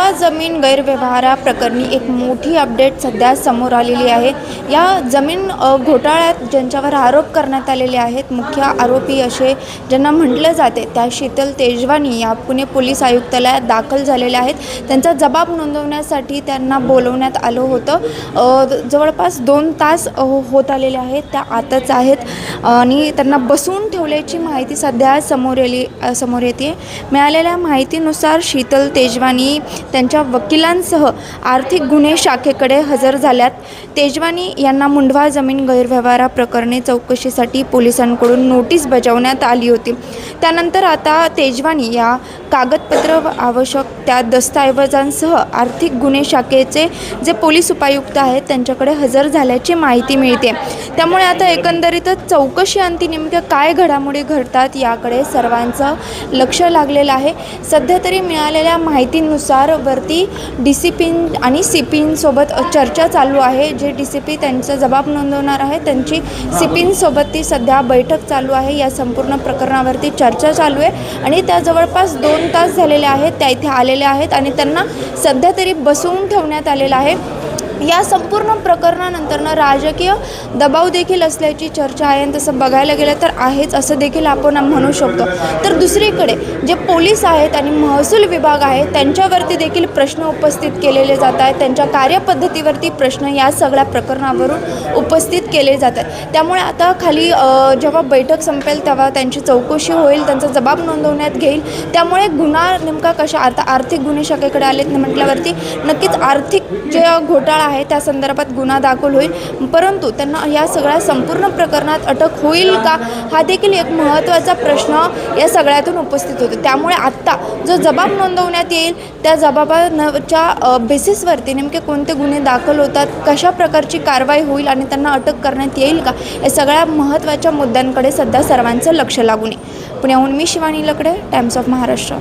मुंढवा जमीन गैरव्यवहाराप्रकरणी एक मोठी अपडेट सध्या समोर आलेली आहे। या जमीन घोटाळ्यात ज्यांच्यावर आरोप करण्यात आलेले आहेत, मुख्य आरोपी असे ज्यांना म्हटले जाते त्या शीतल तेजवानी या पुणे पोलीस आयुक्तालयात दाखल झालेल्या आहेत। त्यांचा जबाब नोंदवण्यासाठी त्यांना बोलवण्यात आलं होतं। जवळपास 2 तास होत आलेले आहेत, त्या आतच आहेत आणि त्यांना बसवून ठेवल्याची माहिती सध्या समोर येते। मिळालेल्या माहितीनुसार शीतल तेजवानी त्यांच्या वकिलांसह आर्थिक गुन्हे शाखेकडे हजर झाल्यात। तेजवानी यांना मुंढवा जमीन गैरव्यवहाराप्रकरणी चौकशीसाठी पोलिसांकडून नोटीस बजावण्यात आली होती। त्यानंतर आता तेजवानी या कागदपत्र व आवश्यक त्या दस्तऐवजांसह आर्थिक गुन्हे शाखेचे जे पोलीस उपायुक्त आहेत त्यांच्याकडे हजर झाल्याची माहिती मिळते। त्यामुळे आता एकंदरीतच चौकशी अंती नेमक्या काय घडामोडी घडतात याकडे सर्वांचं लक्ष लागलेलं आहे। सध्या तरी मिळालेल्या माहितीनुसार वरती DCP आणि CP चर्चा चालू आहे। जे DCP त्यांचा जबाब नोंदवणार आहे त्यांची CP सोबत ती सध्या बैठक चालू आहे। या संपूर्ण प्रकरणावरती चर्चा चालू आहे आणि त्या जवळपास 2 तास झालेले आहेत, त्या इथे आलेल्या आहेत आणि त्यांना सध्या तरी बसवून ठेवण्यात आलेलं आहे। या संपूर्ण प्रकरणानंतर राजकीय दबाव देखील असल्याची चर्चा आहे आणि तसं बघायला गेलं तर आहेच असं देखील आपण म्हणू शकतो। तर दुसरीकडे जे पोलीस आहेत आणि महसूल विभाग आहे त्यांच्यावरती देखील प्रश्न उपस्थित केलेले जात आहेत। त्यांच्या कार्यपद्धतीवरती प्रश्न या सगळ्या प्रकरणावरून उपस्थित केले जात आहेत। त्यामुळे आता खाली जेव्हा बैठक संपेल तेव्हा त्यांची चौकशी होईल, त्यांचा जबाब नोंदवण्यात घेईल। त्यामुळे गुन्हा नेमका कशा आता आर्थिक गुन्हे शाखेकडे आलेत म्हटल्यावरती नक्कीच आर्थिक जे घोटाळा आहे त्या संदर्भात गुन्हा दाखल होईल, परंतु त्यांना या सगळ्या संपूर्ण प्रकरणात अटक होईल का हा देखील एक महत्त्वाचा प्रश्न या सगळ्यातून उपस्थित होतो। त्यामुळे आत्ता जो जबाब नोंदवण्यात येईल त्या जबाबाच्या बेसिसवरती नेमके कोणते गुन्हे दाखल होतात, कशा प्रकारची कारवाई होईल आणि त्यांना अटक करण्यात येईल का या सगळ्या महत्त्वाच्या मुद्द्यांकडे सध्या सर्वांचं लक्ष लागून आहे। पुण्याहून मी शिवानी लकडे, टाइम्स ऑफ महाराष्ट्र।